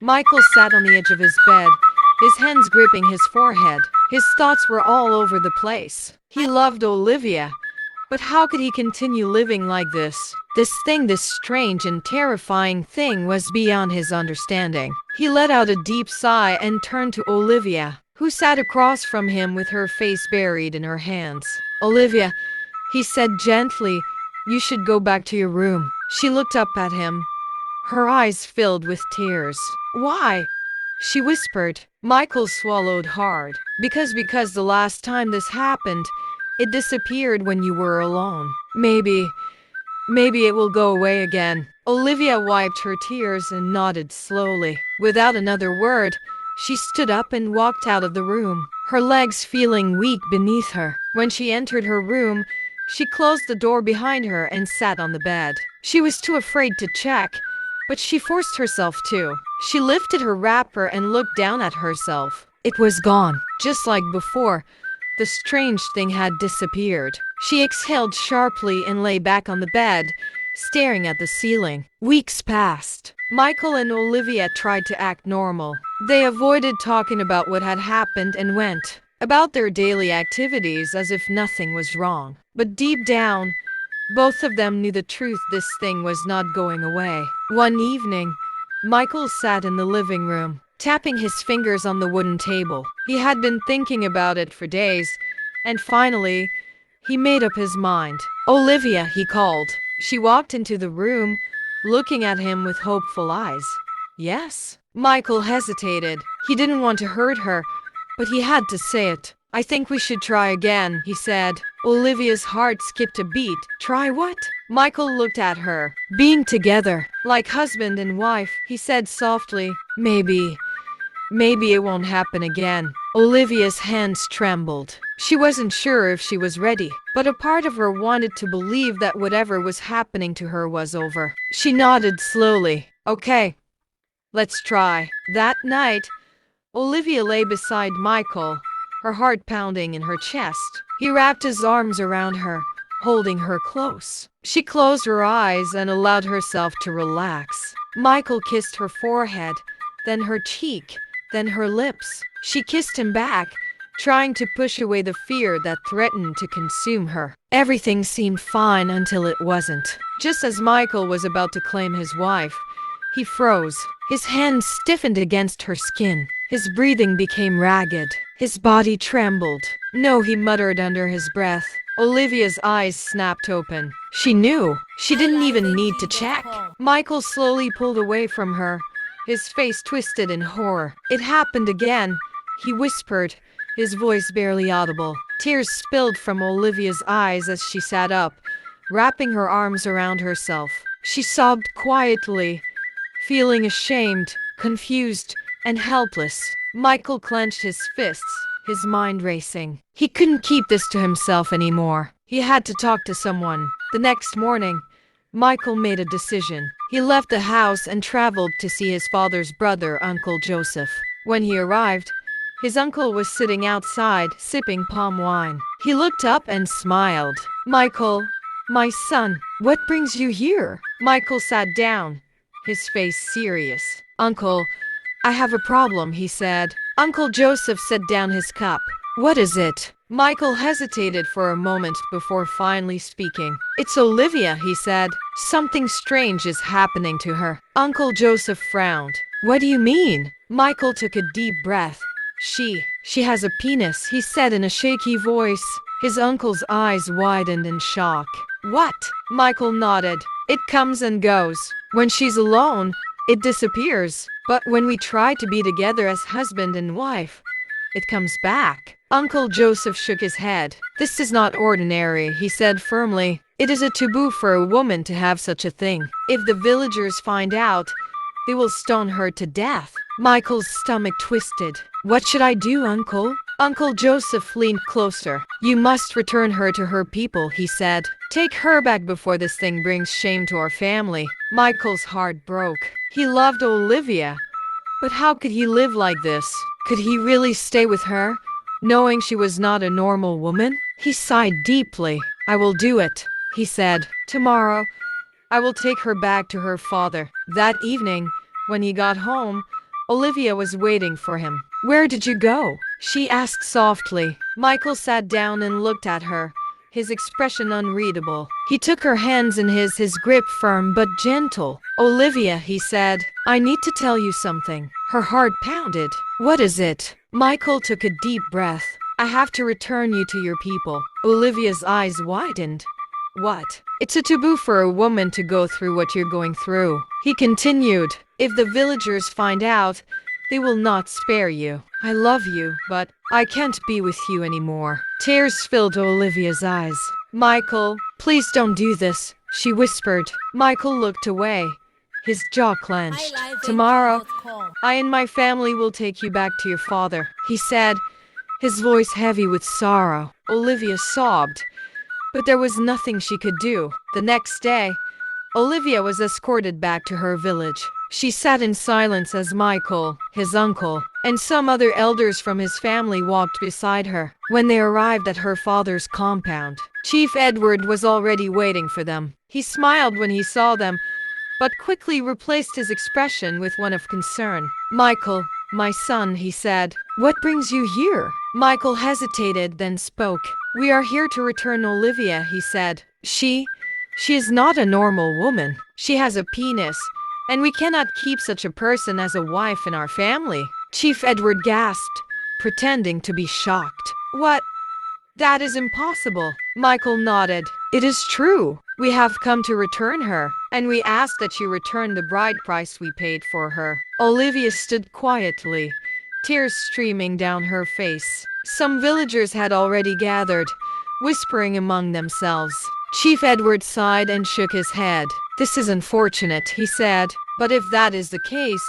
Michael sat on the edge of his bed, his hands gripping his forehead. His thoughts were all over the place. He loved Olivia, but how could he continue living like this? This strange and terrifying thing was beyond his understanding. He let out a deep sigh and turned to Olivia, who sat across from him with her face buried in her hands. Olivia, he said gently, you should go back to your room. She looked up at him, her eyes filled with tears. Why? She whispered. Michael swallowed hard. Because the last time this happened, it disappeared when you were alone. Maybe it will go away again. Olivia wiped her tears and nodded slowly. Without another word, she stood up and walked out of the room, her legs feeling weak beneath her. When she entered her room, she closed the door behind her and sat on the bed. She was too afraid to check, but she forced herself to. She lifted her wrapper and looked down at herself. It was gone. Just like before, the strange thing had disappeared. She exhaled sharply and lay back on the bed, staring at the ceiling. Weeks passed. Michael and Olivia tried to act normal. They avoided talking about what had happened and went about their daily activities as if nothing was wrong. But deep down, both of them knew the truth: this thing was not going away. One evening, Michael sat in the living room, tapping his fingers on the wooden table. He had been thinking about it for days, and finally, he made up his mind. Olivia, he called. She walked into the room, looking at him with hopeful eyes. Yes? Michael hesitated. He didn't want to hurt her, but he had to say it. I think we should try again, he said. Olivia's heart skipped a beat. Try what? Michael looked at her. Being together, like husband and wife, he said softly. Maybe it won't happen again. Olivia's hands trembled. She wasn't sure if she was ready, but a part of her wanted to believe that whatever was happening to her was over. She nodded slowly. Okay, let's try. That night, Olivia lay beside Michael, her heart pounding in her chest. He wrapped his arms around her, holding her close. She closed her eyes and allowed herself to relax. Michael kissed her forehead, then her cheek, then her lips. She kissed him back, trying to push away the fear that threatened to consume her. Everything seemed fine until it wasn't. Just as Michael was about to claim his wife, he froze. His hands stiffened against her skin. His breathing became ragged. His body trembled. No, he muttered under his breath. Olivia's eyes snapped open. She knew. She didn't even need to check. Michael slowly pulled away from her, his face twisted in horror. It happened again, he whispered, his voice barely audible. Tears spilled from Olivia's eyes as she sat up, wrapping her arms around herself. She sobbed quietly, feeling ashamed, confused, and helpless. Michael clenched his fists, his mind racing. He couldn't keep this to himself anymore. He had to talk to someone. The next morning, Michael made a decision. He left the house and traveled to see his father's brother, Uncle Joseph. When he arrived, his uncle was sitting outside, sipping palm wine. He looked up and smiled. Michael, my son, what brings you here? Michael sat down, his face serious. Uncle, I have a problem, he said. Uncle Joseph set down his cup. What is it? Michael hesitated for a moment before finally speaking. It's Olivia, he said. Something strange is happening to her. Uncle Joseph frowned. What do you mean? Michael took a deep breath. She has a penis, he said in a shaky voice. His uncle's eyes widened in shock. What? Michael nodded. It comes and goes. When she's alone, it disappears. But when we try to be together as husband and wife, it comes back. Uncle Joseph shook his head. This is not ordinary, he said firmly. It is a taboo for a woman to have such a thing. If the villagers find out, they will stone her to death. Michael's stomach twisted. What should I do, Uncle? Uncle Joseph leaned closer. You must return her to her people, he said. Take her back before this thing brings shame to our family. Michael's heart broke. He loved Olivia, but how could he live like this? Could he really stay with her, knowing she was not a normal woman? He sighed deeply. I will do it, he said. Tomorrow, I will take her back to her father. That evening, when he got home, Olivia was waiting for him. "Where did you go?" she asked softly. Michael sat down and looked at her, his expression unreadable. He took her hands in his grip firm but gentle. "Olivia," he said, "I need to tell you something." Her heart pounded. "What is it?" Michael took a deep breath. "I have to return you to your people." Olivia's eyes widened. "What?" "It's a taboo for a woman to go through what you're going through," he continued. "If the villagers find out, they will not spare you. I love you, but I can't be with you anymore." Tears filled Olivia's eyes. "Michael, please don't do this," she whispered. Michael looked away, his jaw clenched. "Tomorrow, I and my family will take you back to your father," he said, his voice heavy with sorrow. Olivia sobbed, but there was nothing she could do. The next day, Olivia was escorted back to her village. She sat in silence as Michael, his uncle, and some other elders from his family walked beside her. When they arrived at her father's compound, Chief Edward was already waiting for them. He smiled when he saw them, but quickly replaced his expression with one of concern. "Michael, my son," he said, "what brings you here?" Michael hesitated, then spoke. "We are here to return Olivia," he said. She is not a normal woman. She has a penis, and we cannot keep such a person as a wife in our family." Chief Edward gasped, pretending to be shocked. "What? That is impossible." Michael nodded. "It is true. We have come to return her, and we ask that you return the bride price we paid for her." Olivia stood quietly, tears streaming down her face. Some villagers had already gathered, whispering among themselves. Chief Edward sighed and shook his head. "This is unfortunate," he said, "but if that is the case,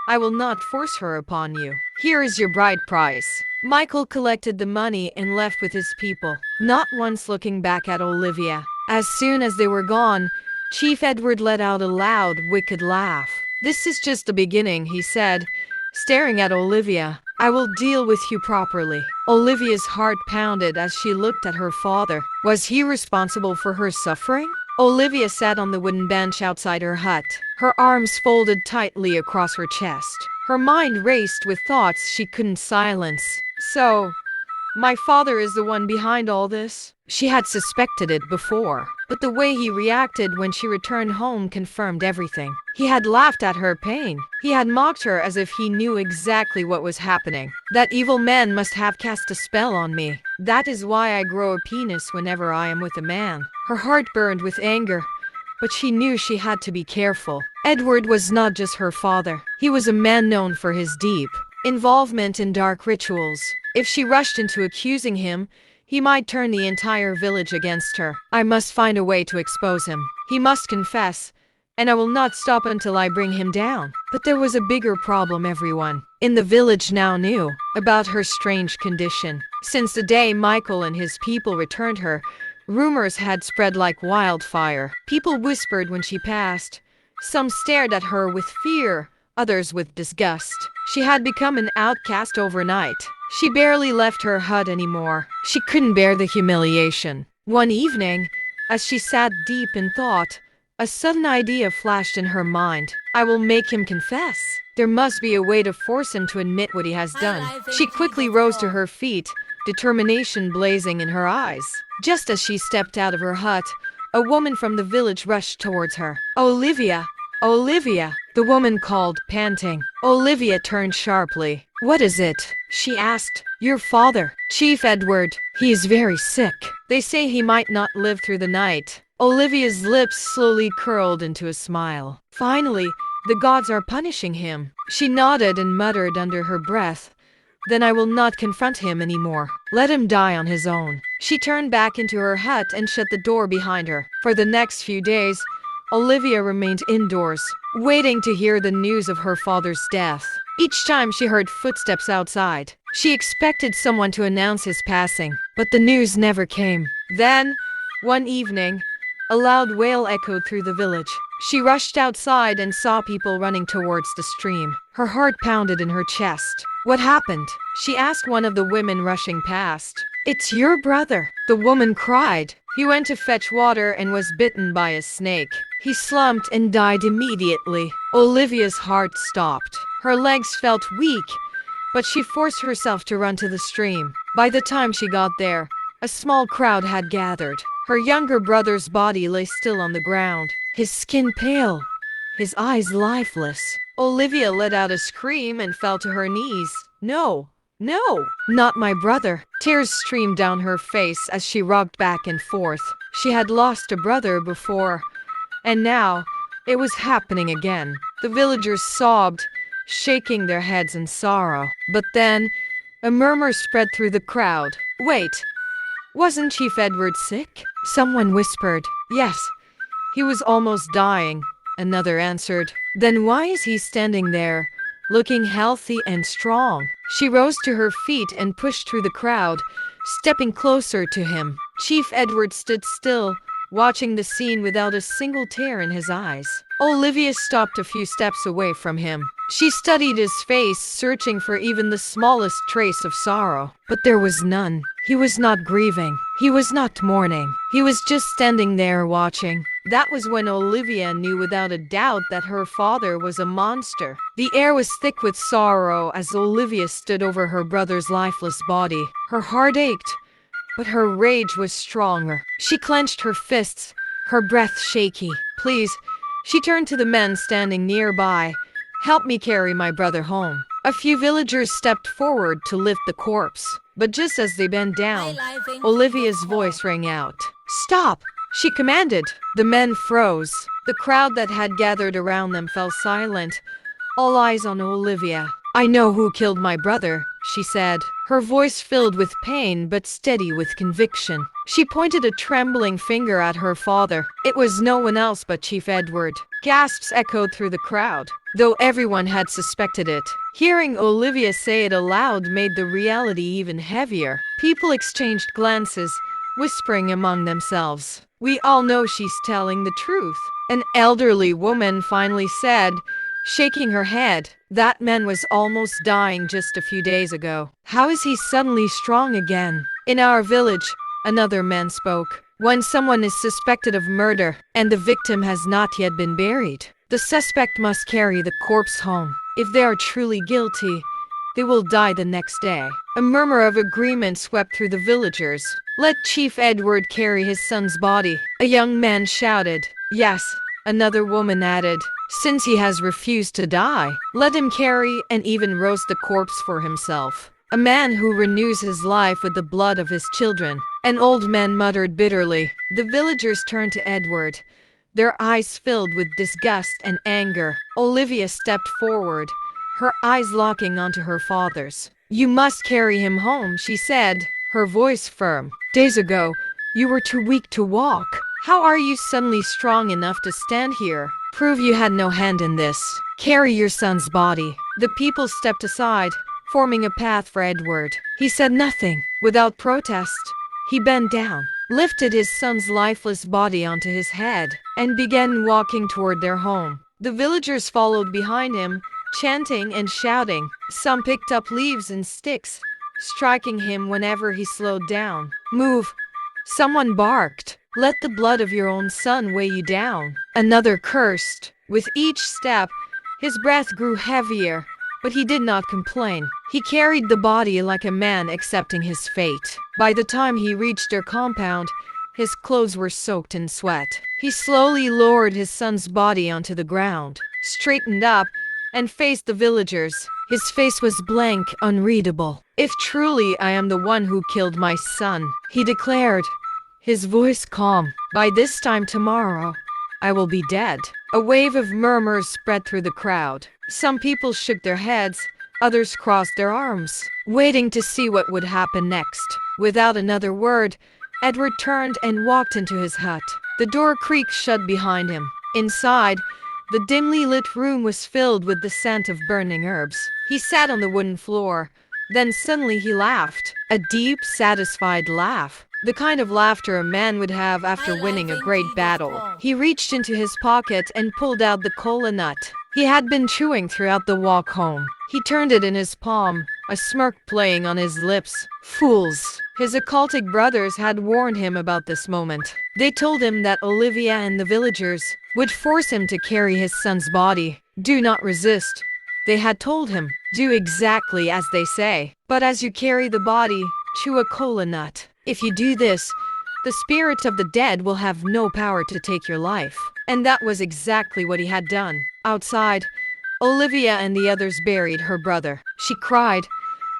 I will not force her upon you. Here is your bride price." Michael collected the money and left with his people, not once looking back at Olivia. As soon as they were gone, Chief Edward let out a loud, wicked laugh. "This is just the beginning," he said, staring at Olivia. "I will deal with you properly." Olivia's heart pounded as she looked at her father. Was he responsible for her suffering? Olivia sat on the wooden bench outside her hut, her arms folded tightly across her chest. Her mind raced with thoughts she couldn't silence. "So, my father is the one behind all this?" She had suspected it before, but the way he reacted when she returned home confirmed everything. He had laughed at her pain. He had mocked her as if he knew exactly what was happening. "That evil man must have cast a spell on me. That is why I grow a penis whenever I am with a man." Her heart burned with anger, but she knew she had to be careful. Edward was not just her father. He was a man known for his deep involvement in dark rituals. If she rushed into accusing him, he might turn the entire village against her. "I must find a way to expose him. He must confess, and I will not stop until I bring him down." But there was a bigger problem. Everyone in the village now knew about her strange condition. Since the day Michael and his people returned her, rumors had spread like wildfire. People whispered when she passed. Some stared at her with fear, others with disgust. She had become an outcast overnight. She barely left her hut anymore. She couldn't bear the humiliation. One evening, as she sat deep in thought, a sudden idea flashed in her mind. "I will make him confess. There must be a way to force him to admit what he has done." She quickly rose to her feet, determination blazing in her eyes. Just as she stepped out of her hut, a woman from the village rushed towards her. "Olivia! Olivia!" the woman called, panting. Olivia turned sharply. "What is it?" she asked. "Your father, Chief Edward. He is very sick. They say he might not live through the night." Olivia's lips slowly curled into a smile. "Finally, the gods are punishing him." She nodded and muttered under her breath, "Then I will not confront him anymore. Let him die on his own." She turned back into her hut and shut the door behind her. For the next few days, Olivia remained indoors, waiting to hear the news of her father's death. Each time she heard footsteps outside, she expected someone to announce his passing, but the news never came. Then, one evening, a loud wail echoed through the village. She rushed outside and saw people running towards the stream. Her heart pounded in her chest. "What happened?" she asked one of the women rushing past. "It's your brother," the woman cried. "He went to fetch water and was bitten by a snake." He slumped and died immediately. Olivia's heart stopped. Her legs felt weak, but she forced herself to run to the stream. By the time she got there, a small crowd had gathered. Her younger brother's body lay still on the ground, his skin pale, his eyes lifeless. Olivia let out a scream and fell to her knees. No, no, not my brother. Tears streamed down her face as she rocked back and forth. She had lost a brother before, and now it was happening again. The villagers sobbed, shaking their heads in sorrow. But then, a murmur spread through the crowd. Wait, wasn't Chief Edward sick? Someone whispered. Yes, he was almost dying, another answered. Then why is he standing there, looking healthy and strong? She rose to her feet and pushed through the crowd, stepping closer to him. Chief Edward stood still, watching the scene without a single tear in his eyes. Olivia stopped a few steps away from him. She studied his face, searching for even the smallest trace of sorrow. But there was none. He was not grieving. He was not mourning. He was just standing there watching. That was when Olivia knew without a doubt that her father was a monster. The air was thick with sorrow as Olivia stood over her brother's lifeless body. Her heart ached, but her rage was stronger. She clenched her fists, her breath shaky. Please, she turned to the men standing nearby. Help me carry my brother home. A few villagers stepped forward to lift the corpse, but just as they bent down, Olivia's voice rang out. Stop! She commanded. The men froze. The crowd that had gathered around them fell silent, all eyes on Olivia. I know who killed my brother, she said, her voice filled with pain but steady with conviction. She pointed a trembling finger at her father. It was no one else but Chief Edward. Gasps echoed through the crowd, though everyone had suspected it. Hearing Olivia say it aloud made the reality even heavier. People exchanged glances, whispering among themselves. We all know she's telling the truth. An elderly woman finally said, shaking her head, that man was almost dying just a few days ago. How is he suddenly strong again? In our village, another man spoke. When someone is suspected of murder and the victim has not yet been buried, the suspect must carry the corpse home. If they are truly guilty, they will die the next day. A murmur of agreement swept through the villagers. Let Chief Edward carry his son's body. A young man shouted. Yes, another woman added. Since he has refused to die, let him carry and even roast the corpse for himself. A man who renews his life with the blood of his children. An old man muttered bitterly. The villagers turned to Edward, their eyes filled with disgust and anger. Olivia stepped forward, her eyes locking onto her father's. You must carry him home, she said, her voice firm. Days ago, you were too weak to walk. How are you suddenly strong enough to stand here? Prove you had no hand in this. Carry your son's body. The people stepped aside, forming a path for Edward. He said nothing. Without protest, he bent down, lifted his son's lifeless body onto his head, and began walking toward their home. The villagers followed behind him, chanting and shouting. Some picked up leaves and sticks, striking him whenever he slowed down. Move! Someone barked. Let the blood of your own son weigh you down. Another cursed. With each step, his breath grew heavier, but he did not complain. He carried the body like a man accepting his fate. By the time he reached their compound, his clothes were soaked in sweat. He slowly lowered his son's body onto the ground, straightened up, and faced the villagers. His face was blank, unreadable. If truly I am the one who killed my son, he declared, his voice calm. By this time tomorrow, I will be dead. A wave of murmurs spread through the crowd. Some people shook their heads, others crossed their arms, waiting to see what would happen next. Without another word, Edward turned and walked into his hut. The door creaked shut behind him. Inside, the dimly lit room was filled with the scent of burning herbs. He sat on the wooden floor. Then suddenly he laughed. A deep, satisfied laugh. The kind of laughter a man would have after winning a great battle. He reached into his pocket and pulled out the kola nut he had been chewing throughout the walk home. He turned it in his palm, a smirk playing on his lips. Fools! His occultic brothers had warned him about this moment. They told him that Olivia and the villagers would force him to carry his son's body. Do not resist. They had told him, do exactly as they say. But as you carry the body, chew a cola nut. If you do this, the spirit of the dead will have no power to take your life. And that was exactly what he had done. Outside, Olivia and the others buried her brother. She cried,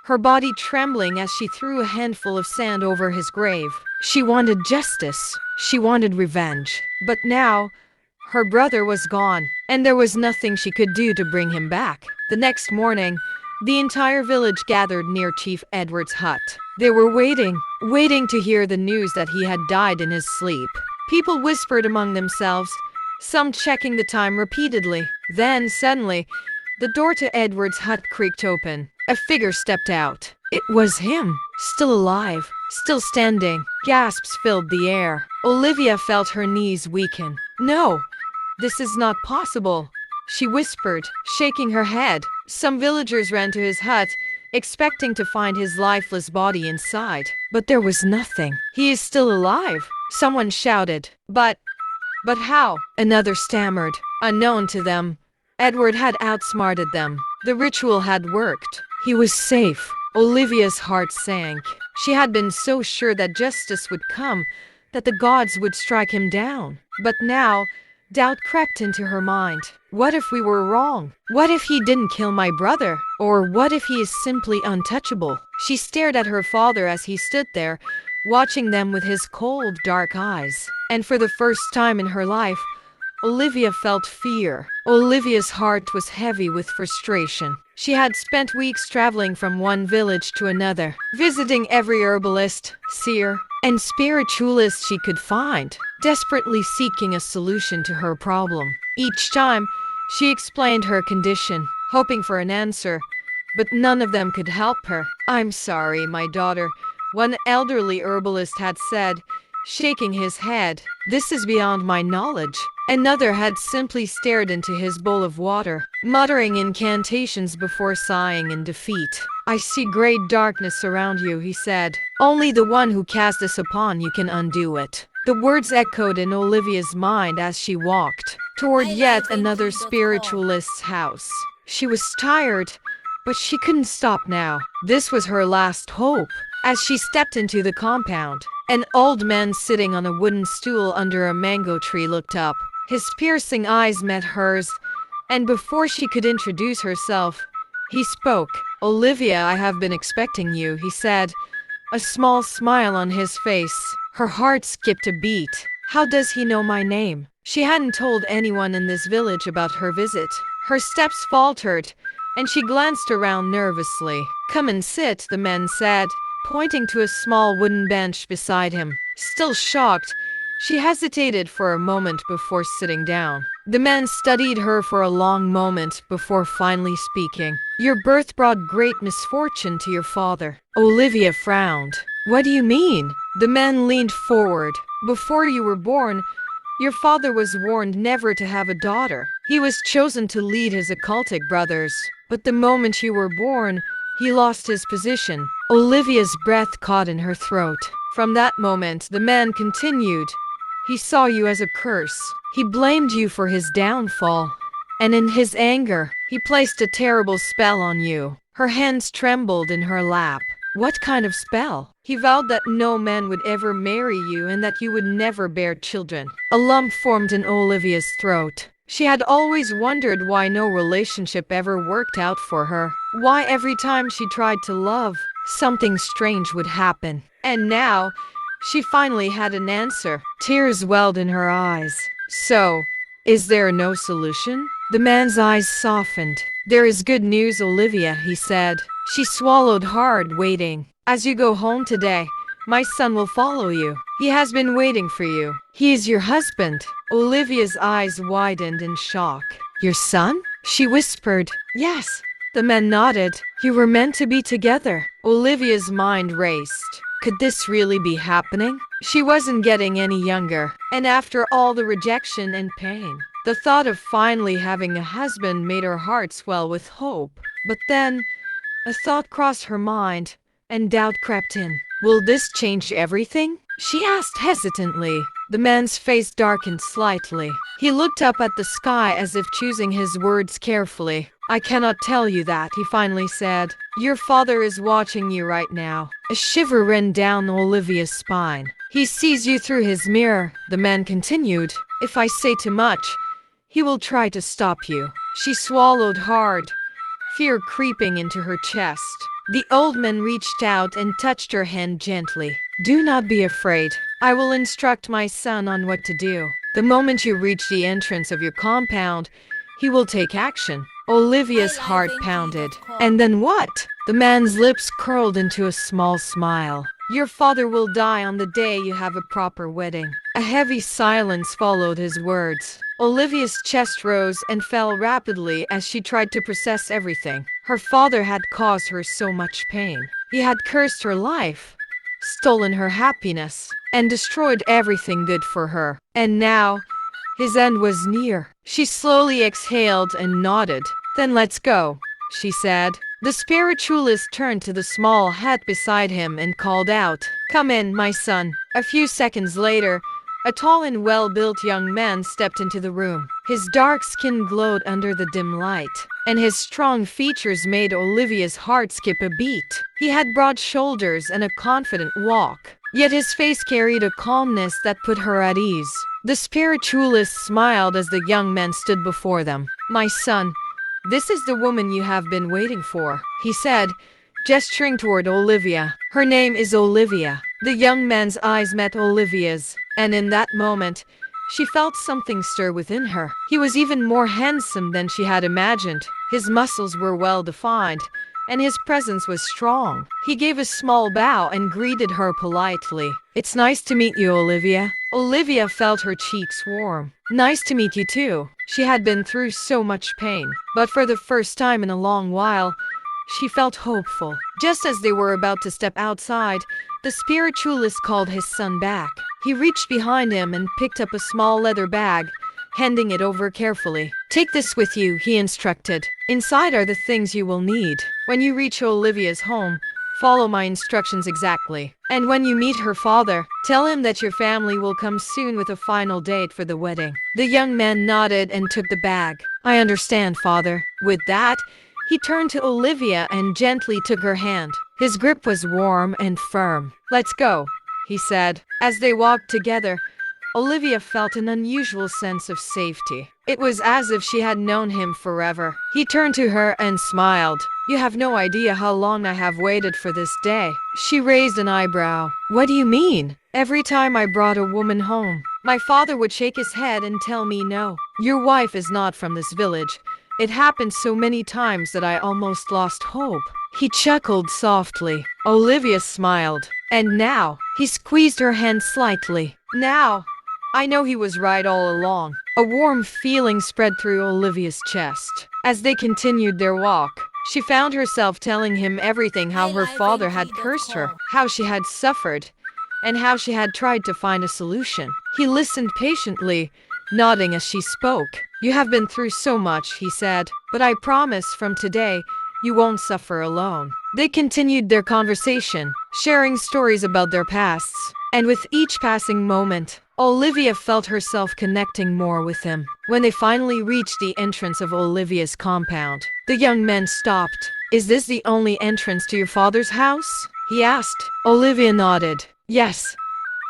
her body trembling as she threw a handful of sand over his grave. She wanted justice. She wanted revenge. But now, her brother was gone, and there was nothing she could do to bring him back. The next morning, the entire village gathered near Chief Edward's hut. They were waiting to hear the news that he had died in his sleep. People whispered among themselves, some checking the time repeatedly. Then, suddenly, the door to Edward's hut creaked open. A figure stepped out. It was him, still alive, still standing. Gasps filled the air. Olivia felt her knees weaken. No, this is not possible, she whispered, shaking her head. Some villagers ran to his hut, expecting to find his lifeless body inside. But there was nothing. He is still alive, someone shouted. But how? Another stammered. Unknown to them, Edward had outsmarted them. The ritual had worked. He was safe. Olivia's heart sank. She had been so sure that justice would come, that the gods would strike him down. But now, doubt crept into her mind. What if we were wrong? What if he didn't kill my brother? Or what if he is simply untouchable? She stared at her father as he stood there, watching them with his cold, dark eyes. And for the first time in her life, Olivia felt fear. Olivia's heart was heavy with frustration. She had spent weeks traveling from one village to another, visiting every herbalist, seer, and spiritualist she could find, desperately seeking a solution to her problem. Each time, she explained her condition, hoping for an answer, but none of them could help her. "I'm sorry, my daughter," one elderly herbalist had said, shaking his head. "This is beyond my knowledge." Another had simply stared into his bowl of water, muttering incantations before sighing in defeat. "I see great darkness around you," he said. "Only the one who cast this upon you can undo it." The words echoed in Olivia's mind as she walked toward yet another spiritualist's house. She was tired, but she couldn't stop now. This was her last hope. As she stepped into the compound, an old man sitting on a wooden stool under a mango tree looked up. His piercing eyes met hers, and before she could introduce herself, he spoke. "Olivia, I have been expecting you," he said, a small smile on his face. Her heart skipped a beat. How does he know my name? She hadn't told anyone in this village about her visit. Her steps faltered, and she glanced around nervously. "Come and sit," the man said, pointing to a small wooden bench beside him. Still shocked, she hesitated for a moment before sitting down. The man studied her for a long moment before finally speaking. "Your birth brought great misfortune to your father." Olivia frowned. "What do you mean?" The man leaned forward. "Before you were born, your father was warned never to have a daughter. He was chosen to lead his occultic brothers. But the moment you were born, he lost his position." Olivia's breath caught in her throat. "From that moment," the man continued, "he saw you as a curse. He blamed you for his downfall. And in his anger, he placed a terrible spell on you." Her hands trembled in her lap. "What kind of spell?" "He vowed that no man would ever marry you and that you would never bear children." A lump formed in Olivia's throat. She had always wondered why no relationship ever worked out for her. Why every time she tried to love, something strange would happen. And now, she finally had an answer. Tears welled in her eyes. "So, is there no solution?" The man's eyes softened. "There is good news, Olivia," he said. She swallowed hard, waiting. "As you go home today, my son will follow you. He has been waiting for you. He is your husband." Olivia's eyes widened in shock. "Your son?" she whispered. "Yes." The man nodded. "You were meant to be together." Olivia's mind raced. Could this really be happening? She wasn't getting any younger, and after all the rejection and pain, the thought of finally having a husband made her heart swell with hope. But then, A thought crossed her mind, and doubt crept in. Will this change everything? She asked hesitantly. The man's face darkened slightly. He looked up at the sky as if choosing his words carefully. I cannot tell you that, he finally said. Your father is watching you right now. A shiver ran down Olivia's spine. He sees you through his mirror, the man continued. If I say too much, he will try to stop you. She swallowed hard, fear creeping into her chest. The old man reached out and touched her hand gently. Do not be afraid. I will instruct my son on what to do. The moment you reach the entrance of your compound, he will take action. Olivia's heart pounded. And then what? The man's lips curled into a small smile. Your father will die on the day you have a proper wedding. A heavy silence followed his words. Olivia's chest rose and fell rapidly as she tried to process everything. Her father had caused her so much pain. He had cursed her life, stolen her happiness, and destroyed everything good for her. And now, his end was near. She slowly exhaled and nodded. Then let's go, she said. The spiritualist turned to the small hut beside him and called out, Come in, my son. A few seconds later, a tall and well-built young man stepped into the room. His dark skin glowed under the dim light, and his strong features made Olivia's heart skip a beat. He had broad shoulders and a confident walk, yet his face carried a calmness that put her at ease. The spiritualist smiled as the young man stood before them. My son, this is the woman you have been waiting for, he said, gesturing toward Olivia. Her name is Olivia. The young man's eyes met Olivia's, and in that moment, she felt something stir within her. He was even more handsome than she had imagined. His muscles were well defined, and his presence was strong. He gave a small bow and greeted her politely. It's nice to meet you, Olivia. Olivia felt her cheeks warm. Nice to meet you too. She had been through so much pain, but for the first time in a long while, she felt hopeful. Just as they were about to step outside, the spiritualist called his son back. He reached behind him and picked up a small leather bag, handing it over carefully. Take this with you, he instructed. Inside are the things you will need. When you reach Olivia's home, follow my instructions exactly. And when you meet her father, tell him that your family will come soon with a final date for the wedding. The young man nodded and took the bag. I understand, father. With that, he turned to Olivia and gently took her hand. His grip was warm and firm. Let's go, he said. As they walked together, Olivia felt an unusual sense of safety. It was as if she had known him forever. He turned to her and smiled. You have no idea how long I have waited for this day. She raised an eyebrow. What do you mean? Every time I brought a woman home, my father would shake his head and tell me no. Your wife is not from this village. It happened so many times that I almost lost hope. He chuckled softly. Olivia smiled. And now, he squeezed her hand slightly. Now, I know he was right all along. A warm feeling spread through Olivia's chest. As they continued their walk, she found herself telling him everything, how her father had cursed her, how she had suffered, and how she had tried to find a solution. He listened patiently, nodding as she spoke. You have been through so much, he said, but I promise from today, you won't suffer alone. They continued their conversation, sharing stories about their pasts, and with each passing moment, Olivia felt herself connecting more with him. When they finally reached the entrance of Olivia's compound, the young man stopped. Is this the only entrance to your father's house? He asked. Olivia nodded. Yes,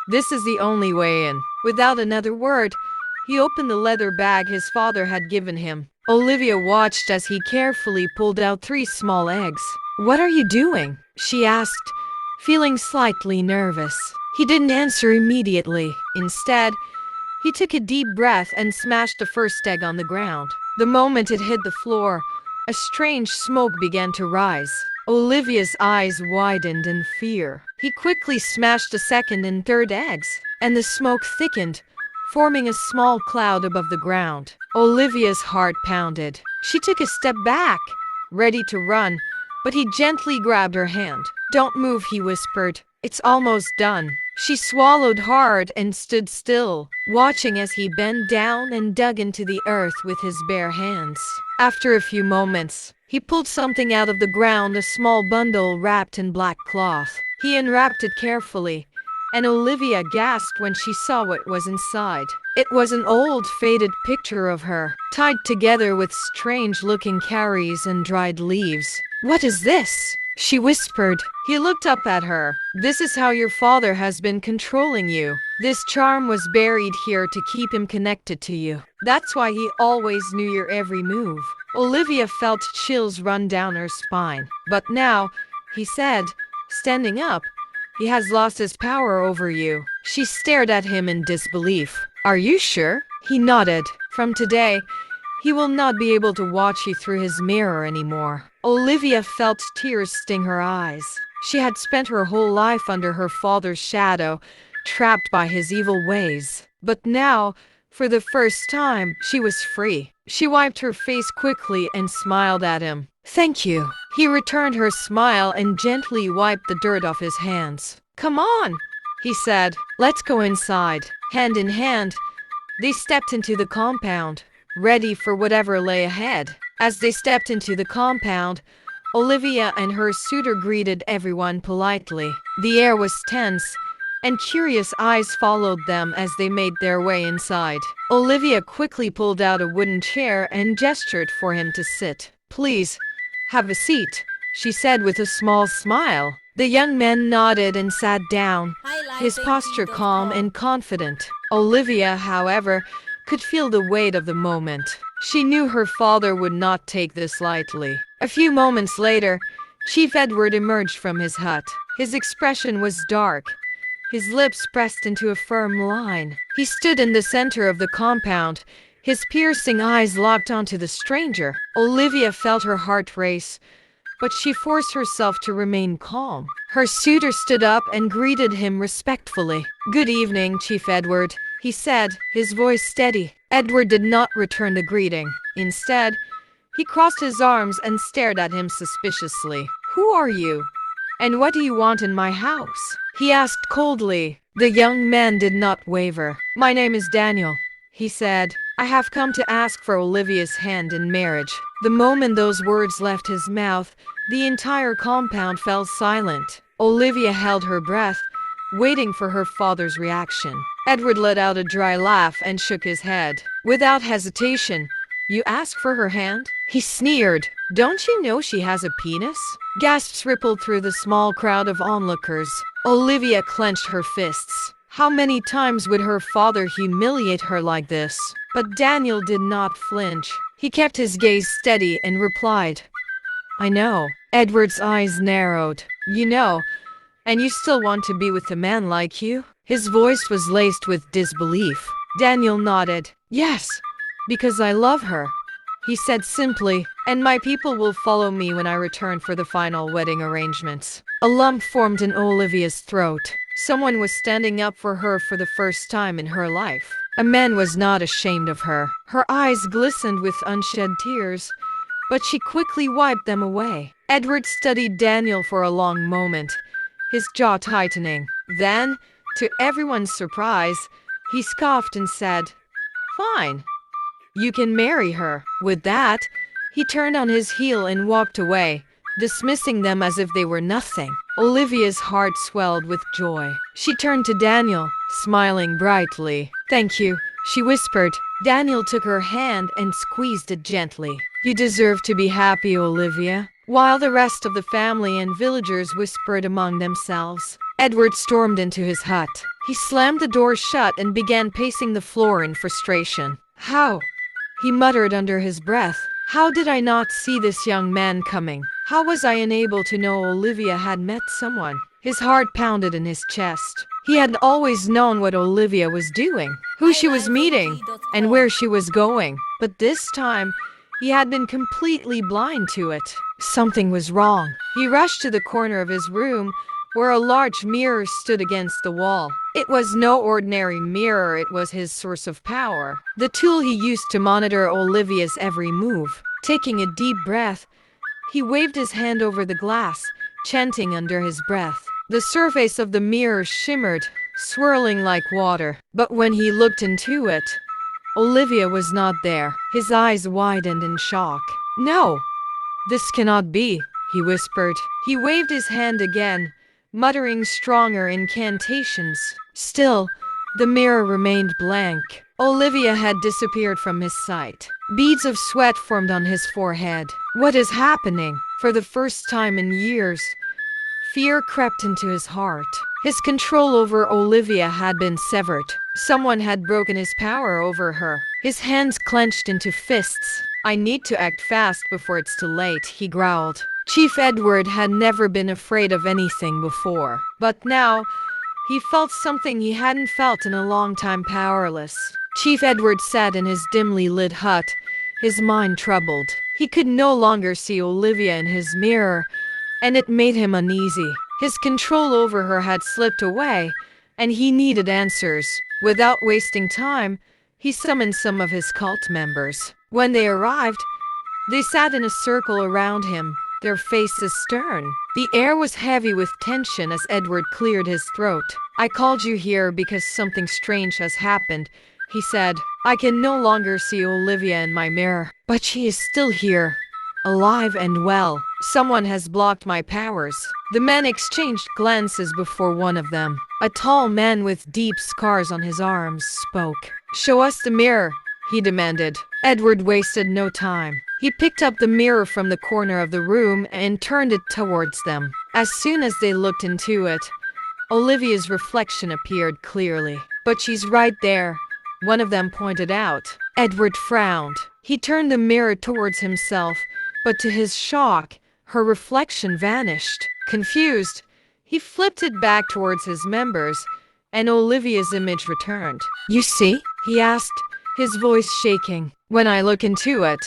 this is the only way in. Without another word, he opened the leather bag his father had given him. Olivia watched as he carefully pulled out 3 small eggs. What are you doing? She asked, feeling slightly nervous. He didn't answer immediately. Instead, he took a deep breath and smashed the first egg on the ground. The moment it hit the floor, a strange smoke began to rise. Olivia's eyes widened in fear. He quickly smashed the second and third eggs, and the smoke thickened, forming a small cloud above the ground. Olivia's heart pounded. She took a step back, ready to run, but he gently grabbed her hand. Don't move, he whispered. It's almost done. She swallowed hard and stood still, watching as he bent down and dug into the earth with his bare hands. After a few moments, He pulled something out of the ground, a small bundle wrapped in black cloth. He unwrapped it carefully, and Olivia gasped when she saw what was inside. It was an old, faded picture of her, tied together with strange-looking carries and dried leaves. "What is this?" she whispered. He looked up at her. "This is how your father has been controlling you. This charm was buried here to keep him connected to you. That's why he always knew your every move." Olivia felt chills run down her spine. "But now," he said, standing up, "he has lost his power over you." She stared at him in disbelief. "Are you sure?" He nodded. "From today, he will not be able to watch you through his mirror anymore." Olivia felt tears sting her eyes. She had spent her whole life under her father's shadow, trapped by his evil ways. But now, for the first time, she was free. She wiped her face quickly and smiled at him. "Thank you." He returned her smile and gently wiped the dirt off his hands. "Come on," he said. "Let's go inside." Hand in hand, they stepped into the compound, ready for whatever lay ahead. As they stepped into the compound, Olivia and her suitor greeted everyone politely. The air was tense, and curious eyes followed them as they made their way inside. Olivia quickly pulled out a wooden chair and gestured for him to sit. "Please, have a seat," she said with a small smile. The young man nodded and sat down, his posture calm and confident. Olivia, however, could feel the weight of the moment. She knew her father would not take this lightly. A few moments later, Chief Edward emerged from his hut. His expression was dark, his lips pressed into a firm line. He stood in the center of the compound, his piercing eyes locked onto the stranger. Olivia felt her heart race, but she forced herself to remain calm. Her suitor stood up and greeted him respectfully. "Good evening, Chief Edward," he said, his voice steady. Edward did not return the greeting. Instead, he crossed his arms and stared at him suspiciously. "Who are you? And what do you want in my house?" he asked coldly. The young man did not waver. "My name is Daniel," he said. "I have come to ask for Olivia's hand in marriage." The moment those words left his mouth, the entire compound fell silent. Olivia held her breath, waiting for her father's reaction. Edward let out a dry laugh and shook his head. Without hesitation, "You ask for her hand?" he sneered. "Don't you know she has a penis?" Gasps rippled through the small crowd of onlookers. Olivia clenched her fists. How many times would her father humiliate her like this? But Daniel did not flinch. He kept his gaze steady and replied, "I know." Edward's eyes narrowed. "You know, and you still want to be with a man like you?" His voice was laced with disbelief. Daniel nodded. "Yes, because I love her," he said simply, "and my people will follow me when I return for the final wedding arrangements." A lump formed in Olivia's throat. Someone was standing up for her for the first time in her life. A man was not ashamed of her. Her eyes glistened with unshed tears, but she quickly wiped them away. Edward studied Daniel for a long moment, his jaw tightening. Then, to everyone's surprise, he scoffed and said, "Fine. You can marry her." With that, he turned on his heel and walked away, dismissing them as if they were nothing. Olivia's heart swelled with joy. She turned to Daniel, smiling brightly. "Thank you," she whispered. Daniel took her hand and squeezed it gently. "You deserve to be happy, Olivia." While the rest of the family and villagers whispered among themselves, Edward stormed into his hut. He slammed the door shut and began pacing the floor in frustration. "How?" he muttered under his breath. "How did I not see this young man coming? How was I unable to know Olivia had met someone?" His heart pounded in his chest. He had always known what Olivia was doing, who she was meeting, and where she was going. But this time, he had been completely blind to it. Something was wrong. He rushed to the corner of his room, where a large mirror stood against the wall. It was no ordinary mirror, it was his source of power, the tool he used to monitor Olivia's every move. Taking a deep breath, he waved his hand over the glass, chanting under his breath. The surface of the mirror shimmered, swirling like water. But when he looked into it, Olivia was not there. His eyes widened in shock. "No, "This cannot be," he whispered. He waved his hand again, muttering stronger incantations. Still, the mirror remained blank. Olivia had disappeared from his sight. Beads of sweat formed on his forehead. What is happening? For the first time in years, fear crept into his heart. His control over Olivia had been severed. Someone had broken his power over her. His hands clenched into fists. "I need to act fast before it's too late," he growled. Chief Edward had never been afraid of anything before, but now he felt something he hadn't felt in a long time: powerless. Chief Edward sat in his dimly lit hut, his mind troubled. He could no longer see Olivia in his mirror, and it made him uneasy. His control over her had slipped away, and he needed answers. Without wasting time, he summoned some of his cult members. When they arrived, they sat in a circle around him, their faces stern. The air was heavy with tension as Edward cleared his throat. "I called you here because something strange has happened," he said. "I can no longer see Olivia in my mirror, but she is still here, alive and well. Someone has blocked my powers." The men exchanged glances before one of them, a tall man with deep scars on his arms, spoke. "Show us the mirror," he demanded. Edward wasted no time. He picked up the mirror from the corner of the room and turned it towards them. As soon as they looked into it, Olivia's reflection appeared clearly. "But she's right there," one of them pointed out. Edward frowned. He turned the mirror towards himself, but to his shock, her reflection vanished. Confused, he flipped it back towards his members, and Olivia's image returned. "You see?" he asked, his voice shaking. "When I look into it,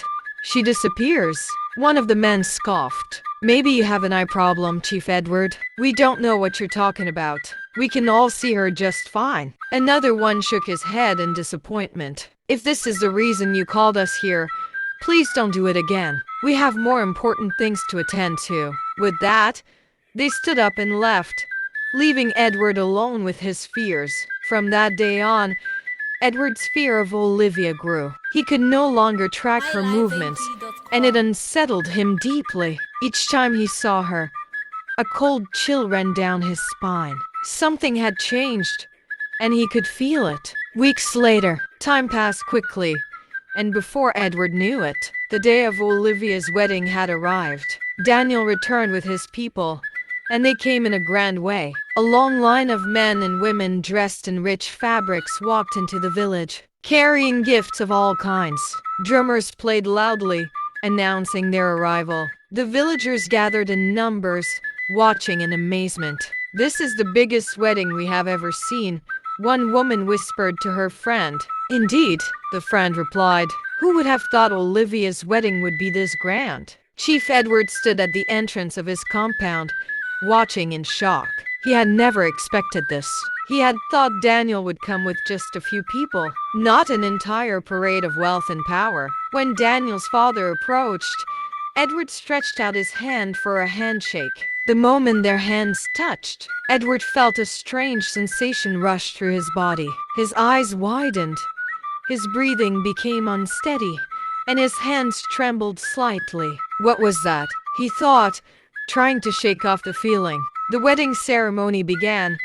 she disappears." One of the men scoffed. "Maybe you have an eye problem, Chief Edward. We don't know what you're talking about. We can all see her just fine." Another one shook his head in disappointment. "If this is the reason you called us here, please don't do it again. We have more important things to attend to." With that, they stood up and left, leaving Edward alone with his fears. From that day on, Edward's fear of Olivia grew. He could no longer track her movements, and it unsettled him deeply. Each time he saw her, a cold chill ran down his spine. Something had changed, and he could feel it. Weeks later, time passed quickly, and before Edward knew it, the day of Olivia's wedding had arrived. Daniel returned with his people, and they came in a grand way. A long line of men and women dressed in rich fabrics walked into the village, carrying gifts of all kinds. Drummers played loudly, announcing their arrival. The villagers gathered in numbers, watching in amazement. "This is the biggest wedding we have ever seen," one woman whispered to her friend. "Indeed," the friend replied. "Who would have thought Olivia's wedding would be this grand?" Chief Edward stood at the entrance of his compound, watching in shock. He had never expected this. He had thought Daniel would come with just a few people, not an entire parade of wealth and power. When Daniel's father approached, Edward stretched out his hand for a handshake. The moment their hands touched, Edward felt a strange sensation rush through his body. His eyes widened, his breathing became unsteady, and his hands trembled slightly. What was that? He thought, trying to shake off the feeling. The wedding ceremony began,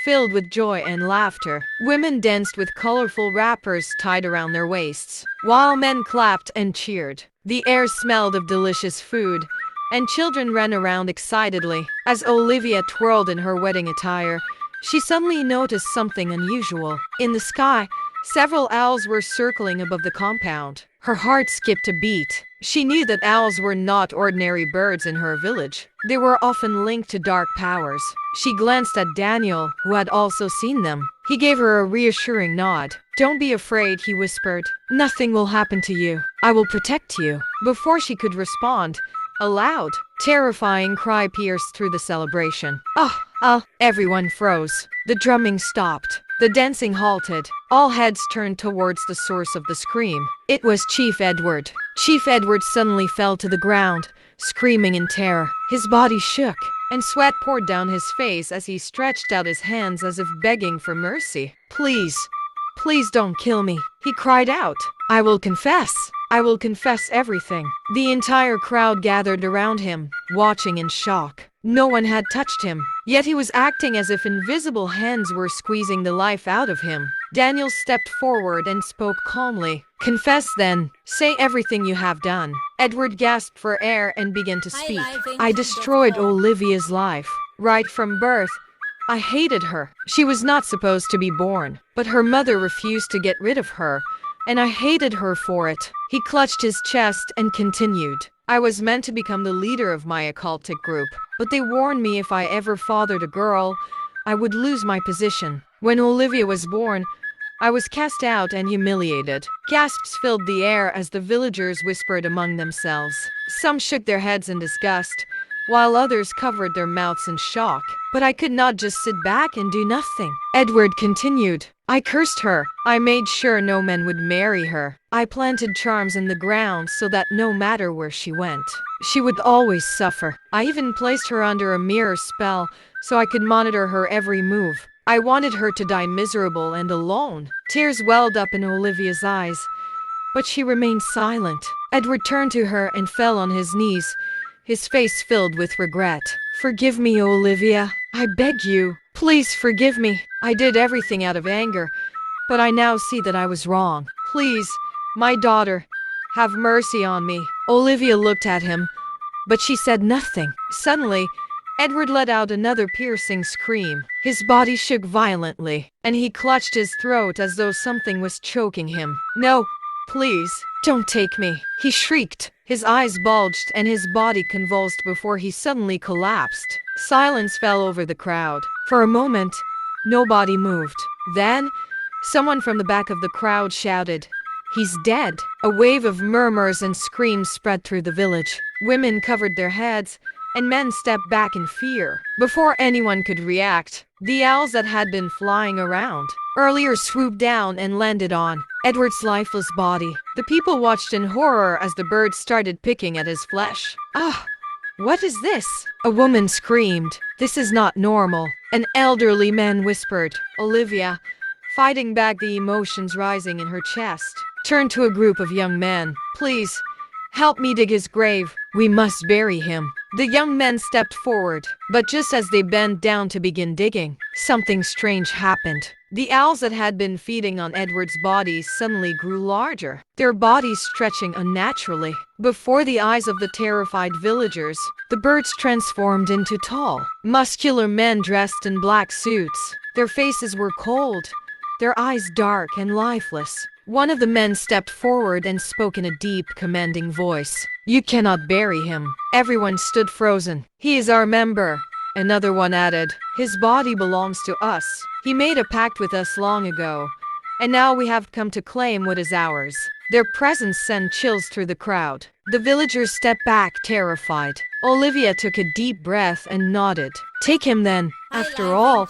filled with joy and laughter. Women danced with colorful wrappers tied around their waists, while men clapped and cheered. The air smelled of delicious food, and children ran around excitedly. As Olivia twirled in her wedding attire, she suddenly noticed something unusual. In the sky, several owls were circling above the compound. Her heart skipped a beat. She knew that owls were not ordinary birds in her village. They were often linked to dark powers. She glanced at Daniel, who had also seen them. He gave her a reassuring nod. "Don't be afraid," he whispered. "Nothing will happen to you. I will protect you." Before she could respond, a loud, terrifying cry pierced through the celebration. Everyone froze. The drumming stopped. The dancing halted. All heads turned towards the source of the scream. It was Chief Edward. Chief Edward suddenly fell to the ground, screaming in terror. His body shook, and sweat poured down his face as he stretched out his hands as if begging for mercy. "Please, please don't kill me," he cried out. "I will confess." I will confess everything." The entire crowd gathered around him, watching in shock. No one had touched him, yet he was acting as if invisible hands were squeezing the life out of him. Daniel stepped forward and spoke calmly. "Confess then. Say everything you have done." Edward gasped for air and began to speak. "I destroyed Olivia's life. Right from birth, I hated her. She was not supposed to be born, but her mother refused to get rid of her, and I hated her for it." He clutched his chest and continued. "I was meant to become the leader of my occultic group, but they warned me if I ever fathered a girl, I would lose my position. When Olivia was born, I was cast out and humiliated." Gasps filled the air as the villagers whispered among themselves. Some shook their heads in disgust, while others covered their mouths in shock. "But I could not just sit back and do nothing." Edward continued. "I cursed her. I made sure no man would marry her. I planted charms in the ground so that no matter where she went, she would always suffer. I even placed her under a mirror spell so I could monitor her every move. I wanted her to die miserable and alone." Tears welled up in Olivia's eyes, but she remained silent. Edward turned to her and fell on his knees, his face filled with regret. "Forgive me, Olivia. I beg you. Please forgive me. I did everything out of anger, but I now see that I was wrong. Please, my daughter, have mercy on me." Olivia looked at him, but she said nothing. Suddenly, Edward let out another piercing scream. His body shook violently, and he clutched his throat as though something was choking him. "No, please, don't take me," he shrieked. His eyes bulged and his body convulsed before he suddenly collapsed. Silence fell over the crowd. For a moment, nobody moved. Then, someone from the back of the crowd shouted, "He's dead." A wave of murmurs and screams spread through the village. Women covered their heads, and men stepped back in fear. Before anyone could react, the owls that had been flying around earlier swooped down and landed on Edward's lifeless body. The people watched in horror as the birds started picking at his flesh. "Ah! What is this?" A woman screamed. "This is not normal." An elderly man whispered. Olivia, fighting back the emotions rising in her chest, turned to a group of young men. "Please, help me dig his grave. We must bury him." The young men stepped forward, but just as they bent down to begin digging, something strange happened. The owls that had been feeding on Edward's body suddenly grew larger, their bodies stretching unnaturally. Before the eyes of the terrified villagers, the birds transformed into tall, muscular men dressed in black suits. Their faces were cold, their eyes dark and lifeless. One of the men stepped forward and spoke in a deep, commanding voice. "You cannot bury him." Everyone stood frozen. "He is our member." Another one added, "His body belongs to us. He made a pact with us long ago, and now we have come to claim what is ours." Their presence sent chills through the crowd. The villagers stepped back, terrified. Olivia took a deep breath and nodded. "Take him then. After all,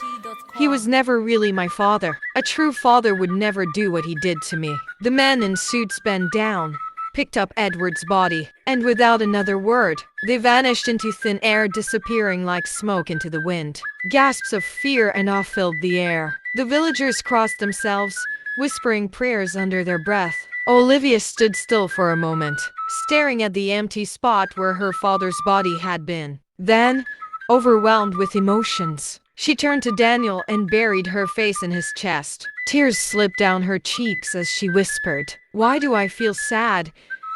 he was never really my father. A true father would never do what he did to me." The men in suits bent down, picked up Edward's body, and without another word, they vanished into thin air, disappearing like smoke into the wind. Gasps of fear and awe filled the air. The villagers crossed themselves, whispering prayers under their breath. Olivia stood still for a moment, staring at the empty spot where her father's body had been. Then, overwhelmed with emotions, she turned to Daniel and buried her face in his chest. Tears slipped down her cheeks as she whispered, "Why do I feel sad,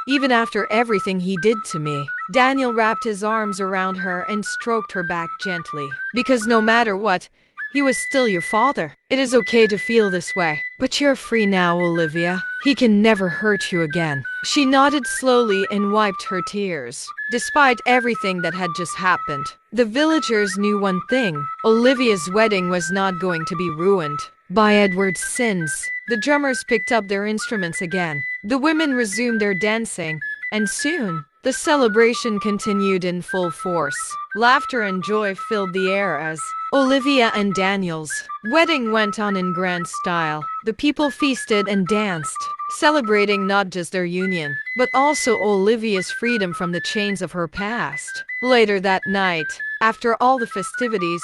even after everything he did to me?" Daniel wrapped his arms around her and stroked her back gently. "Because no matter what, he was still your father. It is okay to feel this way. But you're free now, Olivia. He can never hurt you again." She nodded slowly and wiped her tears. Despite everything that had just happened, the villagers knew one thing. Olivia's wedding was not going to be ruined by Edward's sins. The drummers picked up their instruments again. The women resumed their dancing, and soon, the celebration continued in full force. Laughter and joy filled the air as Olivia and Daniel's wedding went on in grand style. The people feasted and danced, celebrating not just their union, but also Olivia's freedom from the chains of her past. Later that night, after all the festivities,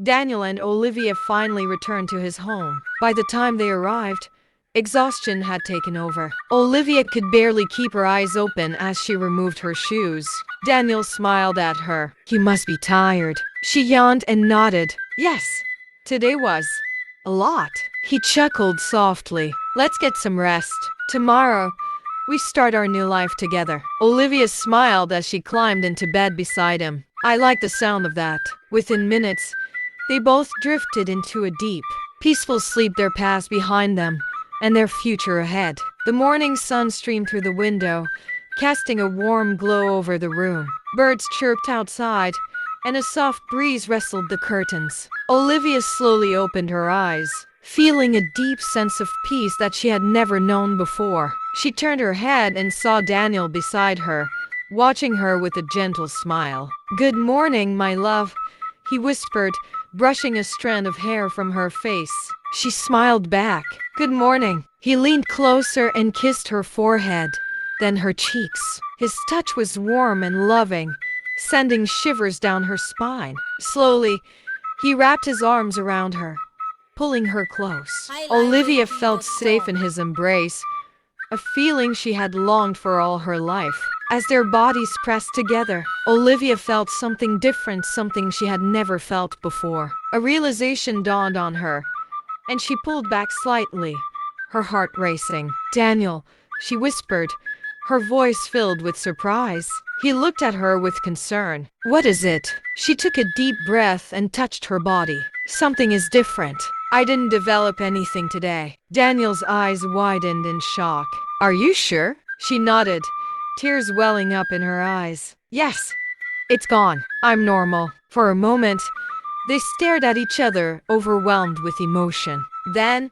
Daniel and Olivia finally returned to his home. By the time they arrived, Exhaustion had taken over. Olivia could barely keep her eyes open as she removed her shoes. Daniel smiled at her. "You must be tired." She yawned and nodded. "Yes, today was a lot." He chuckled softly. "Let's get some rest. Tomorrow, we start our new life together." Olivia smiled as she climbed into bed beside him. "I like the sound of that." Within minutes, they both drifted into a deep, peaceful sleep. Their past behind them and their future ahead. The morning sun streamed through the window, casting a warm glow over the room. Birds chirped outside, and a soft breeze rustled the curtains. Olivia slowly opened her eyes, feeling a deep sense of peace that she had never known before. She turned her head and saw Daniel beside her, watching her with a gentle smile. "Good morning, my love," he whispered, brushing a strand of hair from her face. She smiled back. "Good morning." He leaned closer and kissed her forehead, then her cheeks. His touch was warm and loving, sending shivers down her spine. Slowly, he wrapped his arms around her, pulling her close. Olivia felt safe in his embrace, a feeling she had longed for all her life. As their bodies pressed together, Olivia felt something different, something she had never felt before. A realization dawned on her, and she pulled back slightly, her heart racing. "Daniel," she whispered, her voice filled with surprise. He looked at her with concern. "What is it?" She took a deep breath and touched her body. "Something is different. I didn't develop anything today." Daniel's eyes widened in shock. "Are you sure?" She nodded, tears welling up in her eyes. "Yes, it's gone. I'm normal." For a moment, they stared at each other, overwhelmed with emotion. Then,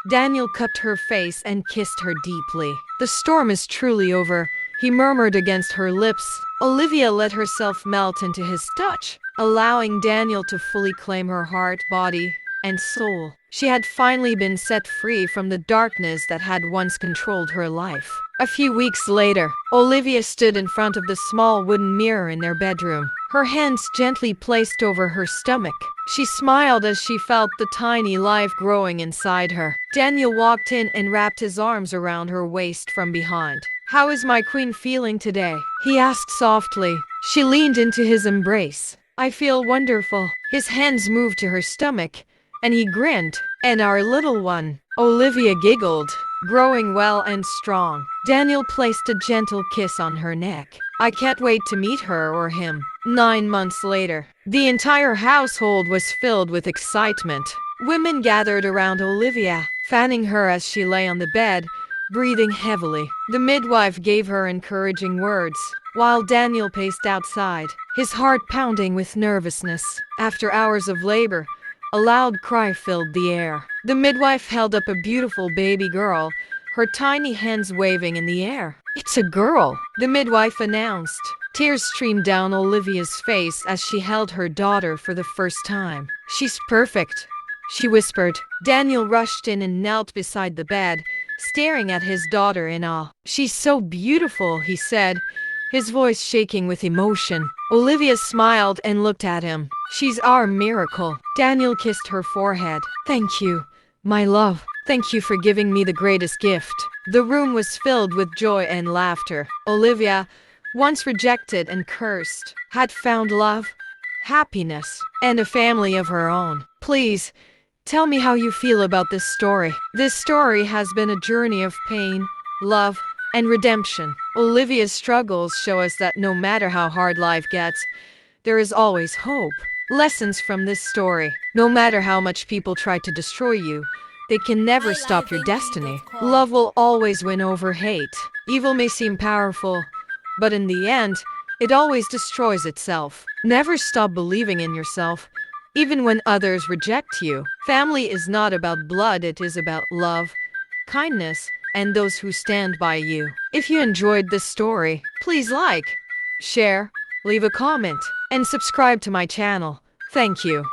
Daniel cupped her face and kissed her deeply. "The storm is truly over," he murmured against her lips. Olivia let herself melt into his touch, allowing Daniel to fully claim her heart, body, and soul. She had finally been set free from the darkness that had once controlled her life. A few weeks later, Olivia stood in front of the small wooden mirror in their bedroom, her hands gently placed over her stomach. She smiled as she felt the tiny life growing inside her. Daniel walked in and wrapped his arms around her waist from behind. "How is my queen feeling today?" he asked softly. She leaned into his embrace. "I feel wonderful." His hands moved to her stomach, and he grinned. "And our little one?" Olivia giggled. "Growing well and strong." Daniel placed a gentle kiss on her neck. "I can't wait to meet her or him." 9 months later, the entire household was filled with excitement. Women gathered around Olivia, fanning her as she lay on the bed, breathing heavily. The midwife gave her encouraging words, while Daniel paced outside, his heart pounding with nervousness. After hours of labor, a loud cry filled the air. The midwife held up a beautiful baby girl, her tiny hands waving in the air. "It's a girl," the midwife announced. Tears streamed down Olivia's face as she held her daughter for the first time. "She's perfect," she whispered. Daniel rushed in and knelt beside the bed, staring at his daughter in awe. "She's so beautiful," he said, his voice shaking with emotion. Olivia smiled and looked at him. "She's our miracle." Daniel kissed her forehead. "Thank you, my love. Thank you for giving me the greatest gift." The room was filled with joy and laughter. Olivia, once rejected and cursed, had found love, happiness, and a family of her own. Please, tell me how you feel about this story. This story has been a journey of pain, love, and redemption. Olivia's struggles show us that no matter how hard life gets, there is always hope. Lessons from this story. No matter how much people try to destroy you, they can never stop your destiny. Love will always win over hate. Evil may seem powerful, but in the end, it always destroys itself. Never stop believing in yourself, even when others reject you. Family is not about blood, it is about love, kindness, and those who stand by you. If you enjoyed this story, please like, share, leave a comment, and subscribe to my channel. Thank you.